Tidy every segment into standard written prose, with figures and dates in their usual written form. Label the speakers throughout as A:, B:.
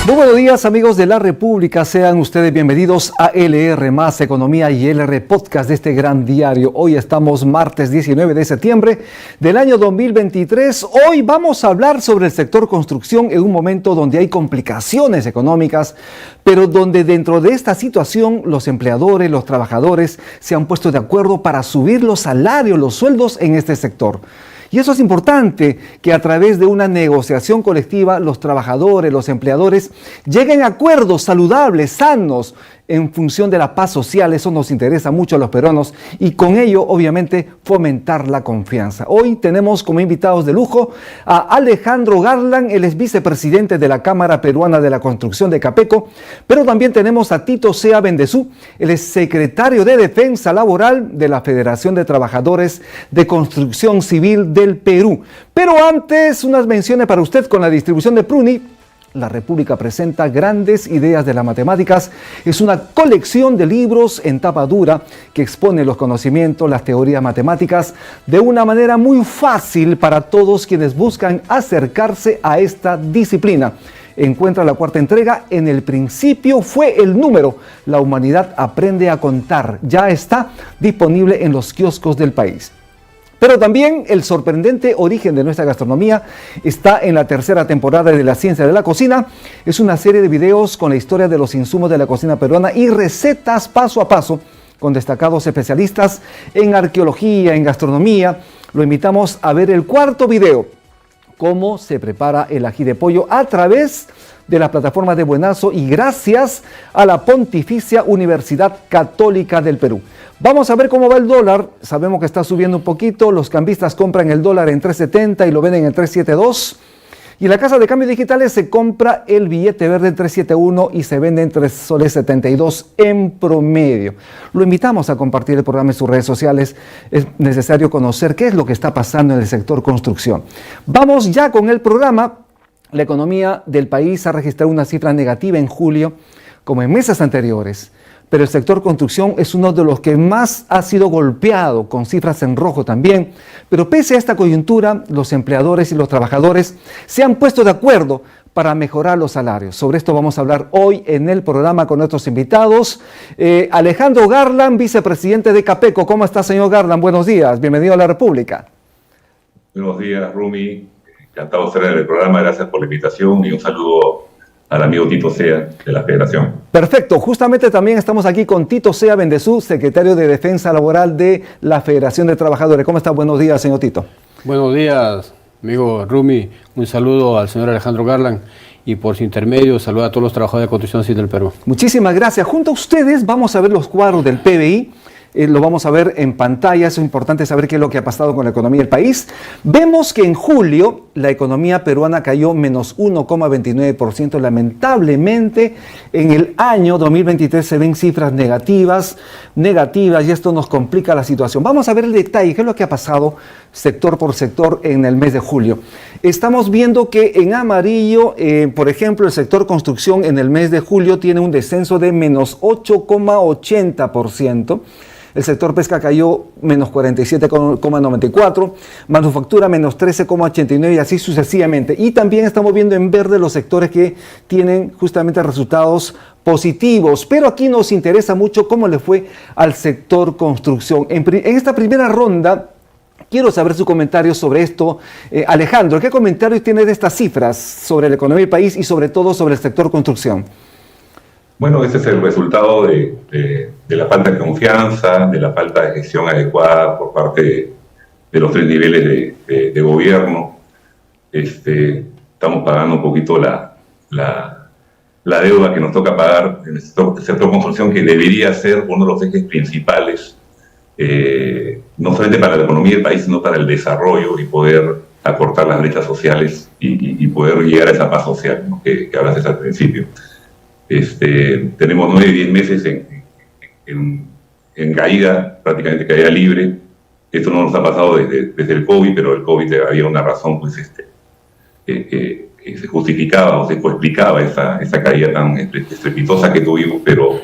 A: Muy buenos días, amigos de la República, sean ustedes bienvenidos a LR Más Economía y LR Podcast de este gran diario. Hoy estamos martes 19 de septiembre del año 2023. Hoy vamos a hablar sobre el sector construcción en un momento donde hay complicaciones económicas, pero donde dentro de esta situación los empleadores, los trabajadores se han puesto de acuerdo para subir los salarios, los sueldos en este sector. Y eso es importante, que a través de una negociación colectiva los trabajadores, los empleadores lleguen a acuerdos saludables, sanos, en función de la paz social. Eso nos interesa mucho a los peruanos y con ello, obviamente, fomentar la confianza. Hoy tenemos como invitados de lujo a Alejandro Garland, él es vicepresidente de la Cámara Peruana de la Construcción de Capeco, pero también tenemos a Tito Sea Bendezú, él es secretario de Defensa Laboral de la Federación de Trabajadores de Construcción Civil del Perú. Pero antes, unas menciones para usted con la distribución de Pruni. La República presenta Grandes Ideas de las Matemáticas. Es una colección de libros en tapa dura que expone los conocimientos, las teorías matemáticas de una manera muy fácil para todos quienes buscan acercarse a esta disciplina. Encuentra la cuarta entrega, En el principio fue el número. La humanidad aprende a contar. Ya está disponible en los kioscos del país. Pero también el sorprendente origen de nuestra gastronomía está en la tercera temporada de La Ciencia de la Cocina. Es una serie de videos con la historia de los insumos de la cocina peruana y recetas paso a paso con destacados especialistas en arqueología, en gastronomía. Lo invitamos a ver el cuarto video, cómo se prepara el ají de pollo a través de las plataformas de Buenazo y gracias a la Pontificia Universidad Católica del Perú. Vamos a ver cómo va el dólar. Sabemos que está subiendo un poquito. Los cambistas compran el dólar en 3.70 y lo venden en 3.72. Y en la casa de cambios digitales se compra el billete verde en 3.71 y se vende en 3.72 soles en promedio. Lo invitamos a compartir el programa en sus redes sociales. Es necesario conocer qué es lo que está pasando en el sector construcción. Vamos ya con el programa. La economía del país ha registrado una cifra negativa en julio, como en meses anteriores. Pero el sector construcción es uno de los que más ha sido golpeado, con cifras en rojo también. Pero pese a esta coyuntura, los empleadores y los trabajadores se han puesto de acuerdo para mejorar los salarios. Sobre esto vamos a hablar hoy en el programa con nuestros invitados. Alejandro Garland, vicepresidente de Capeco. ¿Cómo está, señor Garland? Buenos días, bienvenido a la República.
B: Buenos días, Rumi. Encantado de estar en el programa. Gracias por la invitación y un saludo al amigo Tito Sea de la Federación.
A: Perfecto. Justamente también estamos aquí con Tito Sea Bendezú, secretario de Defensa Laboral de la Federación de Trabajadores. ¿Cómo está? Buenos días, señor Tito.
C: Buenos días, amigo Rumi. Un saludo al señor Alejandro Garland y por su intermedio saludo a todos los trabajadores de construcción civil del Perú.
A: Muchísimas gracias. Junto a ustedes vamos a ver los cuadros del PBI. Lo vamos a ver en pantalla. Es importante saber qué es lo que ha pasado con la economía del país. Vemos que en julio la economía peruana cayó menos 1,29%. Lamentablemente en el año 2023 se ven cifras negativas y esto nos complica la situación. Vamos a ver el detalle, qué es lo que ha pasado sector por sector en el mes de julio. Estamos viendo que en amarillo, por ejemplo, el sector construcción en el mes de julio tiene un descenso de menos 8,80%. El sector pesca cayó menos 47,94, manufactura menos 13,89 y así sucesivamente. Y también estamos viendo en verde los sectores que tienen justamente resultados positivos. Pero aquí nos interesa mucho cómo le fue al sector construcción. En esta primera ronda, quiero saber su comentario sobre esto. Alejandro, ¿qué comentarios tiene de estas cifras sobre la economía del país y sobre todo sobre el sector construcción?
B: Bueno, ese es el resultado de la falta de confianza, de la falta de gestión adecuada por parte de los tres niveles de gobierno. Estamos pagando un poquito la deuda que nos toca pagar en el sector construcción, que debería ser uno de los ejes principales, no solamente para la economía del país, sino para el desarrollo y poder acortar las brechas sociales y poder llegar a esa paz social, ¿no?, que hablaste al principio. Tenemos 9-10 meses en caída, prácticamente caída libre. Esto no nos ha pasado desde el COVID, pero el COVID había una razón, pues, que se justificaba o se explicaba esa caída tan estrepitosa que tuvimos, pero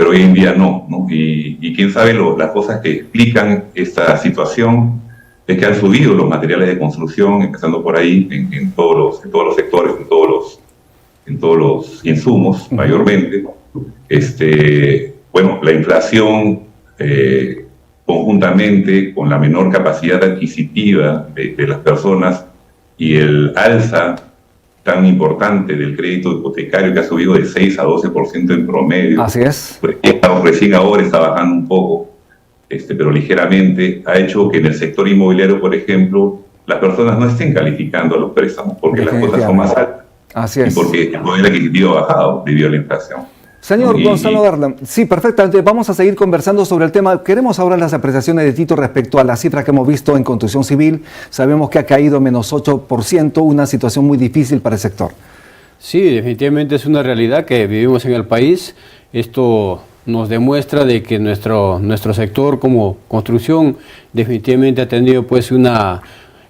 B: hoy en día no. Y quién sabe, las cosas que explican esta situación es que han subido los materiales de construcción, empezando por ahí, en todos los sectores, en todos en todos los insumos, mayormente. Bueno, la inflación, conjuntamente con la menor capacidad adquisitiva de las personas y el alza tan importante del crédito hipotecario que ha subido de 6 a 12% en promedio.
A: Así es.
B: Recién ahora está bajando un poco, pero ligeramente, ha hecho que en el sector inmobiliario, por ejemplo, las personas no estén calificando los préstamos porque las cuotas son más altas.
A: Así es.
B: Y porque el poder adquisitivo ha bajado debido a la inflación.
A: Señor Gonzalo Garland, sí, perfectamente. Vamos a seguir conversando sobre el tema. Queremos ahora las apreciaciones de Tito respecto a la cifra que hemos visto en construcción civil. Sabemos que ha caído menos 8%, una situación muy difícil para el sector.
C: Sí, definitivamente es una realidad que vivimos en el país. Esto nos demuestra de que nuestro sector como construcción definitivamente ha tenido pues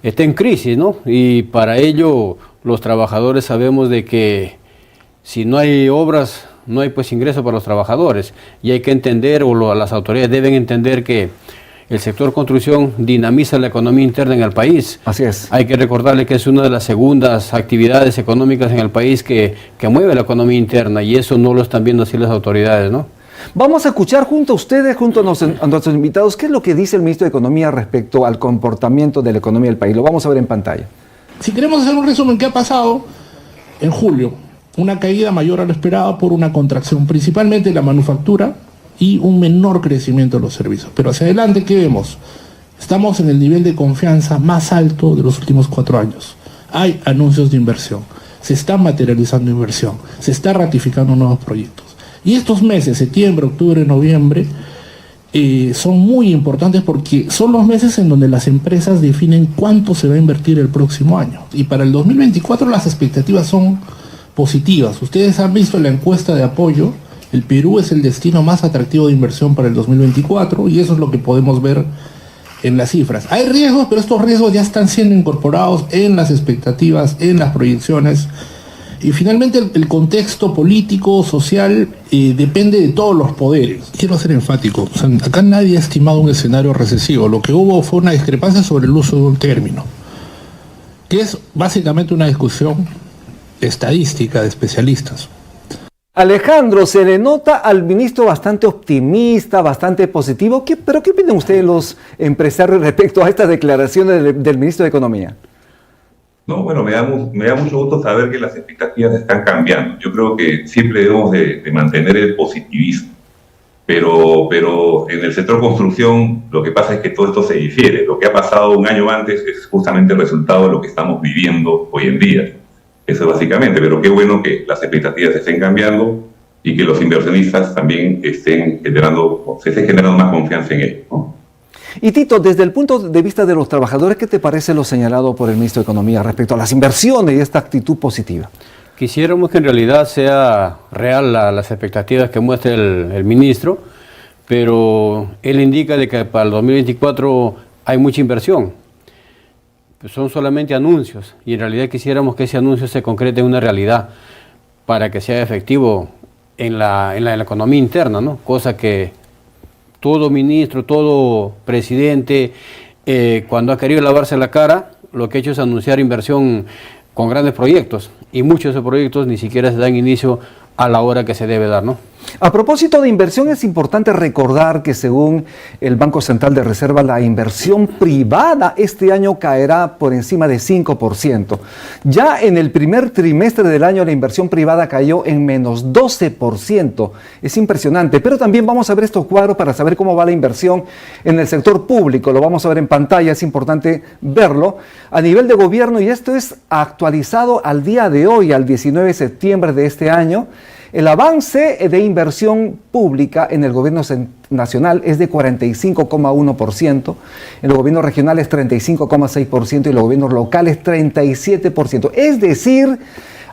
C: está en crisis, ¿no? Y para ello los trabajadores sabemos de que si no hay obras, no hay pues ingreso para los trabajadores, y hay que entender, las autoridades deben entender que el sector construcción dinamiza la economía interna en el país.
A: Así es.
C: Hay que recordarle que es una de las segundas actividades económicas en el país que mueve la economía interna, y eso no lo están viendo así las autoridades, ¿no?
A: Vamos a escuchar junto a ustedes, junto a nuestros invitados, qué es lo que dice el ministro de Economía respecto al comportamiento de la economía del país. Lo vamos a ver en pantalla.
D: Si queremos hacer un resumen, ¿qué ha pasado en julio? Una caída mayor a lo esperado por una contracción, principalmente de la manufactura y un menor crecimiento de los servicios. Pero hacia adelante, ¿qué vemos? Estamos en el nivel de confianza más alto de los últimos 4 años. Hay anuncios de inversión, se está materializando inversión, se está ratificando nuevos proyectos. Y estos meses, septiembre, octubre, noviembre, son muy importantes porque son los meses en donde las empresas definen cuánto se va a invertir el próximo año. Y para el 2024 las expectativas son positivas. Ustedes han visto la encuesta de apoyo. El Perú es el destino más atractivo de inversión para el 2024 y eso es lo que podemos ver en las cifras. Hay riesgos, pero estos riesgos ya están siendo incorporados en las expectativas, en las proyecciones. Y finalmente el contexto político, social, depende de todos los poderes. Quiero ser enfático, acá nadie ha estimado un escenario recesivo. Lo que hubo fue una discrepancia sobre el uso de un término, que es básicamente una discusión estadística de especialistas.
A: Alejandro, se le nota al ministro bastante optimista, bastante positivo. ¿Pero qué opinan ustedes los empresarios respecto a estas declaraciones del ministro de Economía?
B: No, bueno, me da mucho gusto saber que las expectativas están cambiando. Yo creo que siempre debemos de mantener el positivismo, pero en el sector construcción lo que pasa es que todo esto se difiere. Lo que ha pasado un año antes es justamente el resultado de lo que estamos viviendo hoy en día. Eso básicamente, pero qué bueno que las expectativas estén cambiando y que los inversionistas también se estén generando más confianza en él, ¿no?
A: Y Tito, desde el punto de vista de los trabajadores, ¿qué te parece lo señalado por el ministro de Economía respecto a las inversiones y esta actitud positiva?
C: Quisiéramos que en realidad sea real las expectativas que muestra el ministro, pero él indica de que para el 2024 hay mucha inversión. Pues son solamente anuncios y en realidad quisiéramos que ese anuncio se concrete en una realidad para que sea efectivo en la economía interna, ¿no? Cosa que todo ministro, todo presidente, cuando ha querido lavarse la cara, lo que ha hecho es anunciar inversión con grandes proyectos y muchos de esos proyectos ni siquiera se dan inicio a la hora que se debe dar, ¿no?
A: A propósito de inversión, es importante recordar que según el Banco Central de Reserva, la inversión privada este año caerá por encima de 5%. Ya en el primer trimestre del año la inversión privada cayó en menos 12%. Es impresionante, pero también vamos a ver estos cuadros para saber cómo va la inversión en el sector público. Lo vamos a ver en pantalla, es importante verlo a nivel de gobierno, y esto es actualizado al día de hoy, al 19 de septiembre de este año. El avance de inversión pública en el gobierno nacional es de 45,1%, en los gobiernos regionales 35,6% y en los gobiernos locales 37%. Es decir,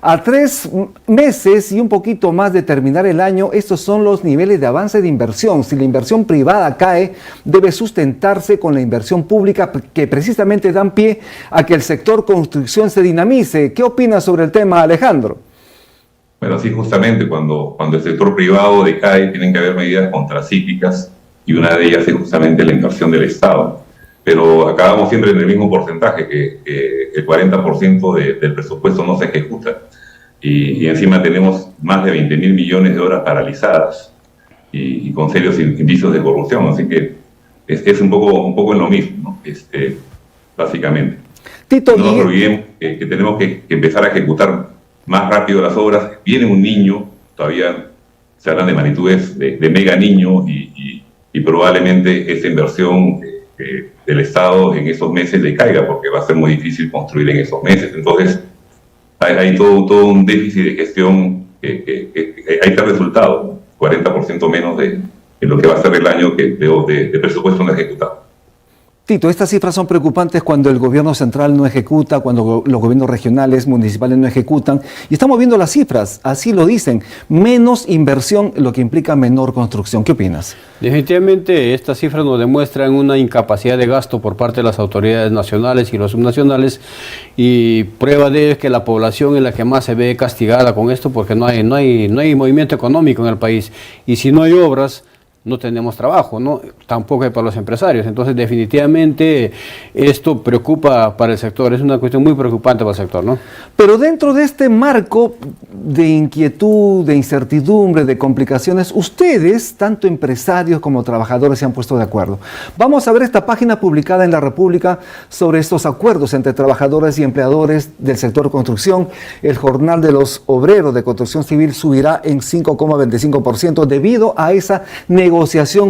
A: a 3 meses y un poquito más de terminar el año, estos son los niveles de avance de inversión. Si la inversión privada cae, debe sustentarse con la inversión pública, que precisamente dan pie a que el sector construcción se dinamice. ¿Qué opinas sobre el tema, Alejandro?
B: Bueno, sí, justamente cuando el sector privado decae, tienen que haber medidas contracíclicas y una de ellas es justamente la inversión del Estado. Pero acabamos siempre en el mismo porcentaje, que el 40% del presupuesto no se ejecuta. y encima tenemos más de 20.000 millones de horas paralizadas y con serios indicios de corrupción. Así que es un poco en lo mismo, ¿no? Básicamente.
A: Tito,
B: no nos olvidemos que tenemos que empezar a ejecutar más rápido las obras. Viene un niño, todavía se hablan de magnitudes de mega niño, y probablemente esa inversión del Estado en esos meses le caiga, porque va a ser muy difícil construir en esos meses. Entonces, hay todo un déficit de gestión que ahí está el resultado, ¿no? 40% menos de lo que va a ser el año de presupuesto no ejecutado.
A: Tito, estas cifras son preocupantes cuando el gobierno central no ejecuta, cuando los gobiernos regionales, municipales no ejecutan. Y estamos viendo las cifras, así lo dicen. Menos inversión, lo que implica menor construcción. ¿Qué opinas?
C: Definitivamente estas cifras nos demuestran una incapacidad de gasto por parte de las autoridades nacionales y los subnacionales, y prueba de ello es que la población es la que más se ve castigada con esto, porque no hay movimiento económico en el país, y si no hay obras, no tenemos trabajo, ¿no? Tampoco hay para los empresarios. Entonces, definitivamente, esto preocupa para el sector. Es una cuestión muy preocupante para el sector, ¿no?
A: Pero dentro de este marco de inquietud, de incertidumbre, de complicaciones, ustedes, tanto empresarios como trabajadores, se han puesto de acuerdo. Vamos a ver esta página publicada en La República sobre estos acuerdos entre trabajadores y empleadores del sector construcción. El jornal de los obreros de construcción civil subirá en 5,25% debido a esa negociación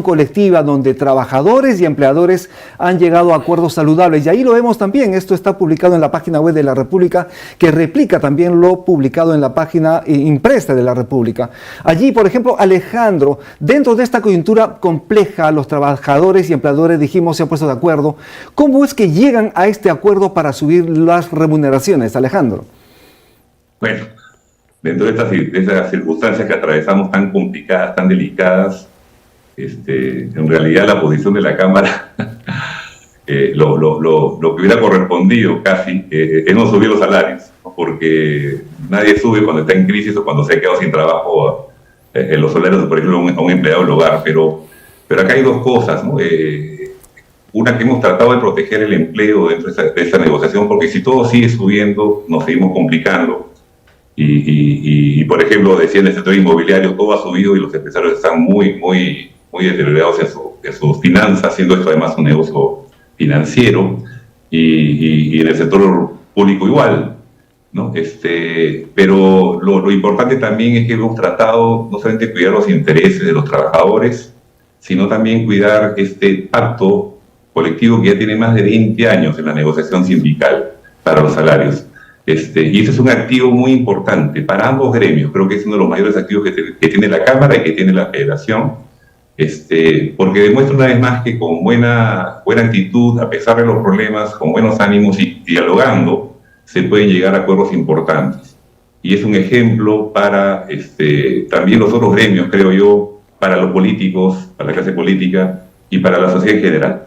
A: colectiva donde trabajadores y empleadores han llegado a acuerdos saludables. Y ahí lo vemos también. Esto está publicado en la página web de La República, que replica también lo publicado en la página impresa de La República. Allí, por ejemplo, Alejandro, dentro de esta coyuntura compleja, los trabajadores y empleadores, dijimos, se han puesto de acuerdo. ¿Cómo es que llegan a este acuerdo para subir las remuneraciones, Alejandro?
B: Bueno, dentro de estas circunstancias que atravesamos tan complicadas, tan delicadas, en realidad la posición de la Cámara, lo que hubiera correspondido casi, es no subir los salarios, ¿no? Porque nadie sube cuando está en crisis o cuando se ha quedado sin trabajo en los salarios, por ejemplo, a un empleado del hogar. Pero acá hay dos cosas, ¿no? Una, que hemos tratado de proteger el empleo dentro de esa negociación, porque si todo sigue subiendo, nos seguimos complicando. Y por ejemplo, decía, en el sector inmobiliario todo ha subido y los empresarios están muy deteriorados en sus finanzas, siendo esto además un negocio financiero, y en el sector público igual, ¿no? Pero lo importante también es que hemos tratado no solamente cuidar los intereses de los trabajadores, sino también cuidar este pacto colectivo que ya tiene más de 20 años en la negociación sindical para los salarios. Y ese es un activo muy importante para ambos gremios. Creo que es uno de los mayores activos que tiene la Cámara y que tiene la Federación, porque demuestra una vez más que con buena actitud, a pesar de los problemas, con buenos ánimos y dialogando, se pueden llegar a acuerdos importantes. Y es un ejemplo para también los otros gremios, creo yo, para los políticos, para la clase política y para la sociedad en general.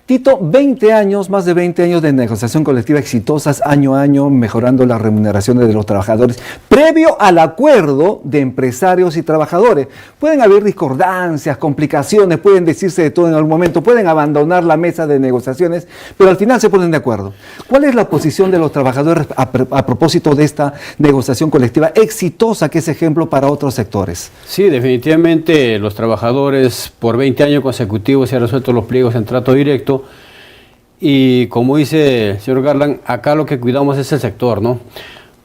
A: Tito, 20 años, más de 20 años de negociación colectiva exitosas, año a año, mejorando las remuneraciones de los trabajadores, previo al acuerdo de empresarios y trabajadores. Pueden haber discordancias, complicaciones, pueden decirse de todo en algún momento, pueden abandonar la mesa de negociaciones, pero al final se ponen de acuerdo. ¿Cuál es la posición de los trabajadores a propósito de esta negociación colectiva exitosa, que es ejemplo para otros sectores?
C: Sí, definitivamente los trabajadores por 20 años consecutivos se han resuelto los pliegos en trato directo. Y como dice el señor Garland, acá lo que cuidamos es el sector, ¿no?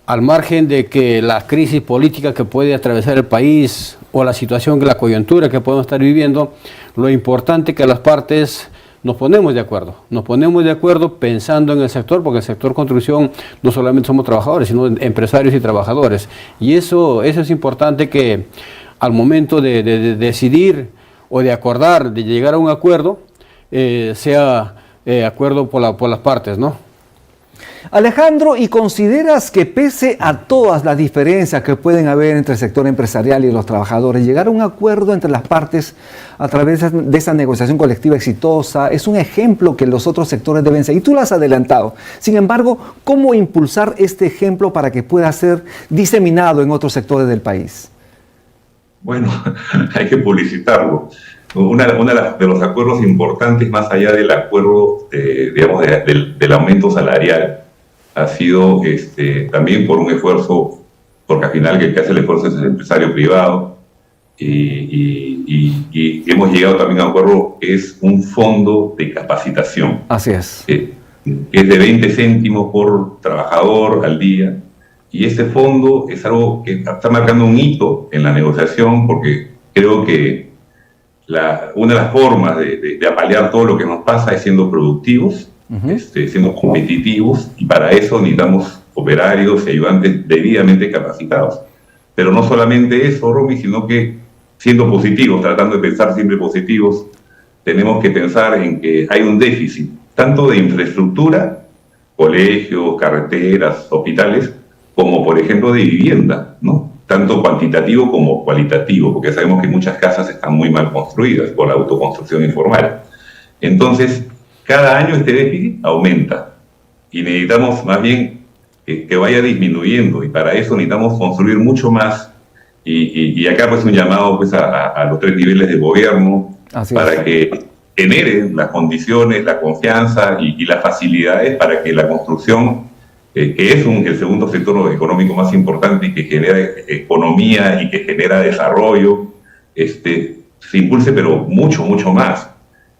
C: Al margen de que la crisis política que puede atravesar el país o la situación, la coyuntura que podemos estar viviendo, lo importante es que las partes nos ponemos de acuerdo pensando en el sector, porque el sector construcción no solamente somos trabajadores, sino empresarios y trabajadores. Y eso es importante, que al momento de decidir o de acordar, de llegar a un acuerdo, sea acuerdo por las partes, ¿no?
A: Alejandro, ¿y consideras que pese a todas las diferencias que pueden haber entre el sector empresarial y los trabajadores, llegar a un acuerdo entre las partes a través de esa negociación colectiva exitosa es un ejemplo que los otros sectores deben seguir? Tú lo has adelantado. Sin embargo, ¿cómo impulsar este ejemplo para que pueda ser diseminado en otros sectores del país?
B: Bueno, hay que publicitarlo. Uno de los acuerdos importantes, más allá del acuerdo, del aumento salarial, ha sido también por un esfuerzo porque al final el que hace el esfuerzo es el empresario privado, y hemos llegado también a un acuerdo que es un fondo de capacitación.
A: Así es.
B: Es de 20 céntimos por trabajador al día, y ese fondo es algo que está marcando un hito en la negociación, porque creo que una de las formas de apalear todo lo que nos pasa es siendo productivos, siendo competitivos, y para eso necesitamos operarios y ayudantes debidamente capacitados. Pero no solamente eso, Romy, sino que siendo positivos, tratando de pensar siempre positivos, tenemos que pensar en que hay un déficit, tanto de infraestructura, colegios, carreteras, hospitales, como por ejemplo de vivienda, ¿no? Tanto cuantitativo como cualitativo, porque sabemos que muchas casas están muy mal construidas por la autoconstrucción informal. Entonces, cada año este déficit aumenta y necesitamos más bien que vaya disminuyendo, y para eso necesitamos construir mucho más, y acá pues un llamado pues a los 3 niveles de gobierno para que generen las condiciones, la confianza y las facilidades para que la construcción, que es el segundo sector económico más importante y que genera economía y que genera desarrollo, se impulse, pero mucho, mucho más.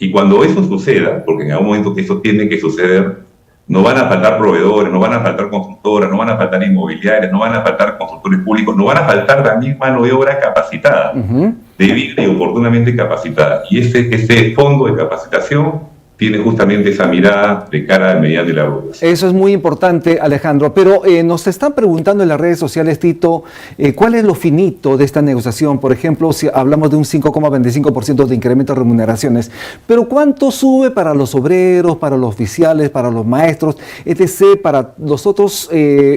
B: Y cuando eso suceda, porque en algún momento eso tiene que suceder, no van a faltar proveedores, no van a faltar constructoras, no van a faltar inmobiliarias, no van a faltar constructores públicos, no van a faltar también mano de obra capacitada, debida y oportunamente capacitada. Y ese fondo de capacitación tiene justamente esa mirada de cara al mediano y largo plazo.
A: Eso es muy importante, Alejandro, pero nos están preguntando en las redes sociales, Tito, ¿cuál es lo finito de esta negociación? Por ejemplo, si hablamos de un 5,25% de incremento de remuneraciones, pero ¿cuánto sube para los obreros, para los oficiales, para los maestros, etc., para los otros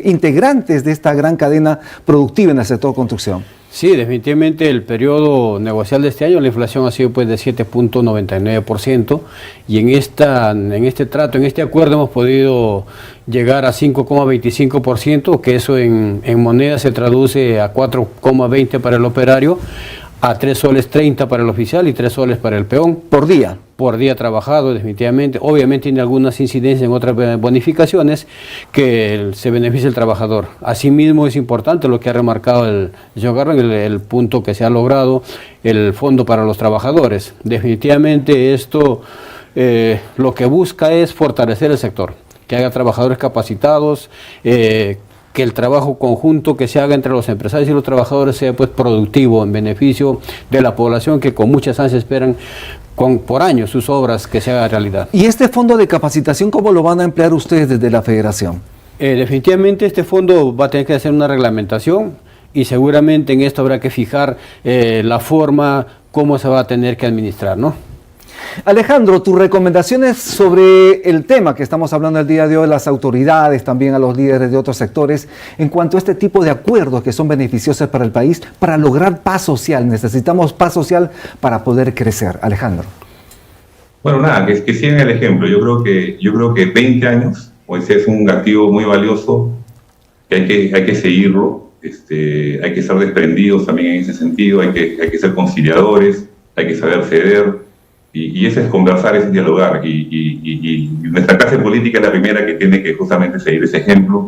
A: integrantes de esta gran cadena productiva en el sector construcción?
C: Sí, definitivamente el periodo negocial de este año, la inflación ha sido pues de 7.99%, y en este trato, en este acuerdo hemos podido llegar a 5,25%, que eso en moneda se traduce a 4,20 para el operario, a 3 soles 30 para el oficial y 3 soles para el peón.
A: Por día.
C: Por día trabajado, definitivamente. Obviamente tiene algunas incidencias en otras bonificaciones que se beneficia el trabajador. Asimismo es importante lo que ha remarcado el señor Garland, el punto que se ha logrado, el fondo para los trabajadores. Definitivamente esto lo que busca es fortalecer el sector, que haya trabajadores capacitados, que el trabajo conjunto que se haga entre los empresarios y los trabajadores sea pues productivo en beneficio de la población, que con muchas ansias esperan por años sus obras que se haga realidad.
A: ¿Y este fondo de capacitación cómo lo van a emplear ustedes desde la federación?
C: Definitivamente este fondo va a tener que hacer una reglamentación, y seguramente en esto habrá que fijar la forma, cómo se va a tener que administrar, ¿no?
A: Alejandro, tus recomendaciones sobre el tema que estamos hablando el día de hoy, las autoridades, también a los líderes de otros sectores, en cuanto a este tipo de acuerdos que son beneficiosos para el país, para lograr paz social. Necesitamos paz social para poder crecer. Alejandro.
B: Bueno, nada, que sigan el ejemplo. Yo creo que 20 años, pues es un activo muy valioso, que hay que seguirlo, hay que ser desprendidos también en ese sentido, hay que ser conciliadores, hay que saber ceder. Y ese es conversar, ese es dialogar, y nuestra clase política es la primera que tiene que justamente seguir ese ejemplo.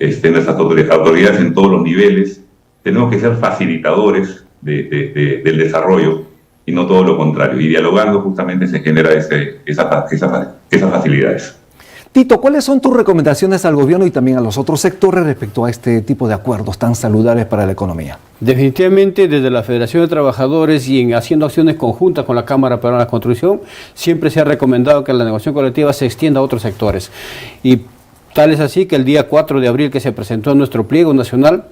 B: Nuestras autoridades en todos los niveles tenemos que ser facilitadores del desarrollo y no todo lo contrario, y dialogando justamente se genera esas facilidades.
A: Tito, ¿cuáles son tus recomendaciones al gobierno y también a los otros sectores respecto a este tipo de acuerdos tan saludables para la economía?
C: Definitivamente desde la Federación de Trabajadores y haciendo acciones conjuntas con la Cámara Peruana de la Construcción, siempre se ha recomendado que la negociación colectiva se extienda a otros sectores. Y tal es así que el día 4 de abril que se presentó en nuestro pliego nacional,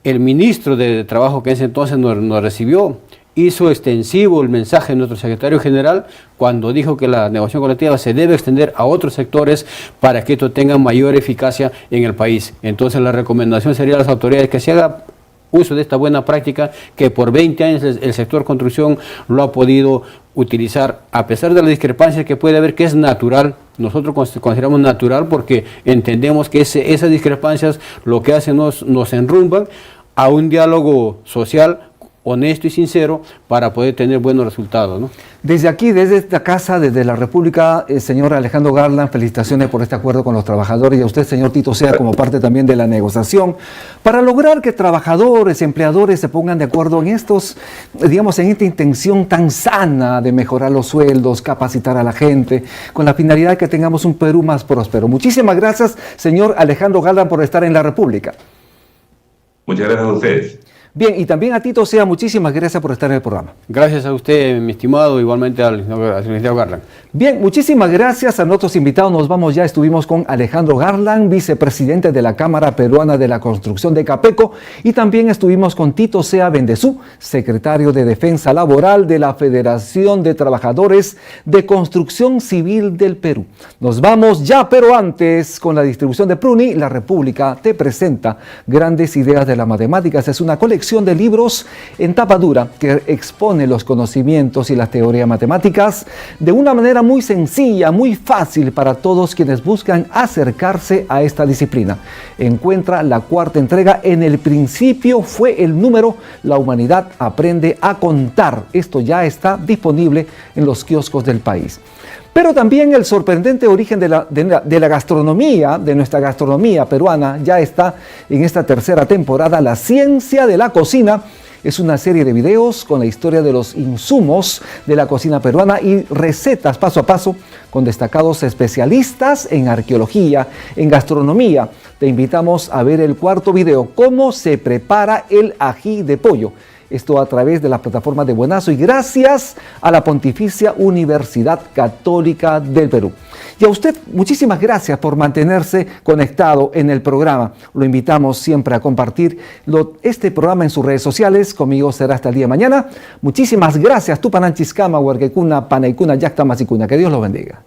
C: el ministro de Trabajo que en ese entonces nos recibió, hizo extensivo el mensaje de nuestro secretario general cuando dijo que la negociación colectiva se debe extender a otros sectores para que esto tenga mayor eficacia en el país. Entonces la recomendación sería a las autoridades que se haga uso de esta buena práctica que por 20 años el sector construcción lo ha podido utilizar, a pesar de las discrepancias que puede haber, que es natural. Nosotros consideramos natural porque entendemos que esas discrepancias lo que hacen nos enrumban a un diálogo social honesto y sincero para poder tener buenos resultados, ¿no?
A: Desde aquí, desde esta casa, desde la República, señor Alejandro Garland, felicitaciones por este acuerdo con los trabajadores y a usted, señor Tito Sea, como parte también de la negociación, para lograr que trabajadores, empleadores se pongan de acuerdo en estos, digamos, en esta intención tan sana de mejorar los sueldos, capacitar a la gente, con la finalidad de que tengamos un Perú más próspero. Muchísimas gracias, señor Alejandro Garland, por estar en la República.
B: Muchas gracias a ustedes.
A: Bien, y también a Tito Sea, muchísimas gracias por estar en el programa.
C: Gracias a usted, mi estimado, igualmente al licenciado Garland.
A: Bien, muchísimas gracias a nuestros invitados. Nos vamos ya. Estuvimos con Alejandro Garland, vicepresidente de la Cámara Peruana de la Construcción de Capeco, y también estuvimos con Tito Sea Bendezú, secretario de Defensa Laboral de la Federación de Trabajadores de Construcción Civil del Perú. Nos vamos ya, pero antes, con la distribución de Pruni, la República te presenta Grandes Ideas de las Matemáticas. Es una colección de libros en tapa dura que expone los conocimientos y las teorías matemáticas de una manera muy sencilla, muy fácil para todos quienes buscan acercarse a esta disciplina. Encuentra la cuarta entrega. En el principio fue el número. La humanidad aprende a contar. Esto ya está disponible en los kioscos del país. Pero también el sorprendente origen de la gastronomía, de nuestra gastronomía peruana, ya está en esta tercera temporada. La ciencia de la cocina es una serie de videos con la historia de los insumos de la cocina peruana y recetas paso a paso con destacados especialistas en arqueología, en gastronomía. Te invitamos a ver el cuarto video, cómo se prepara el ají de pollo. Esto a través de la plataforma de Buenazo y gracias a la Pontificia Universidad Católica del Perú. Y a usted, muchísimas gracias por mantenerse conectado en el programa. Lo invitamos siempre a compartir este programa en sus redes sociales. Conmigo será hasta el día de mañana. Muchísimas gracias. Tupananchiskama, Huerquecuna, Panaicuna, Yacta Masicuna. Que Dios los bendiga.